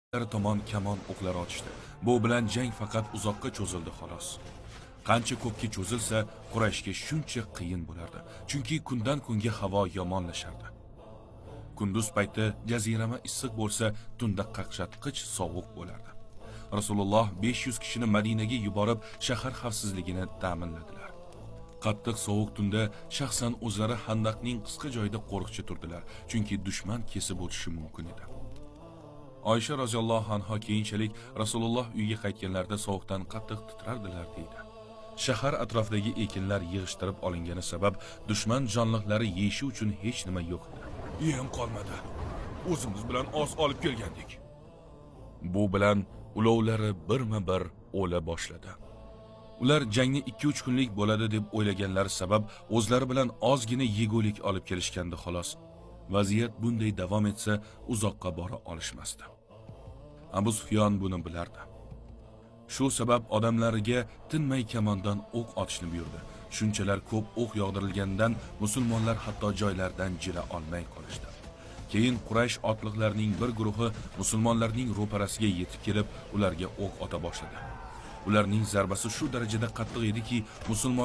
tomon kamon o'qlar otishdi. Bu bilan jang faqat uzoqqa cho'zildi xolos. Qancha ko'pga cho'zilsa, Qurayshga shuncha qiyin bo'lardi. Chunki kundan kunga havo yomonlashardi. Kunduz payti jazirama issiq bo'lsa, tunda qaqshatqich sovuq bo'lardi. Rasululloh 500 kishini Madinaga yuborib, shahar xavfsizligini ta'minladilar. Qattiq sovuq tunda shaxsan o'zlari Handaqning qisqa joyida qo'riqchi turdilar, chunki dushman kesib o'tishi mumkin edi. Oysha roziyallohu anha keyinchalik Rasululloh uyga qaytganlarida sovuqdan qattiq titrardilar deydi. Shahar atrofidagi ekinlar yig'ishtirib olingani sabab dushman jonliqlari yeyishi uchun hech nima yo'q edi. Yem qolmadi. O'zimiz bilan oz olib kelgandik. Bu bilan ulovlari birma-bir o'la boshladi. Ular jangni 2-3 kunlik bo'ladi deb o'ylaganlari sabab o'zlari bilan ozgina yegulik olib kelishgandi xolos. Vaziyat bunday davom etsa, uzoqqa bora olishmasdi. Abu Sufyon buni bilardi. Shu sabab odamlariga tinmay kamondan o'q otishni buyurdi. Shunchalar ko'p o'q yog'dirilgandan musulmonlar hatto joylaridan jila olmay qolishdi. Keyin Quraysh otliqlarining bir guruhi musulmonlarning ro'parasiga yetib kelib, ularga o'q ota boshladi. Ularning zarbasi shu darajada qattiq ediki, musulmon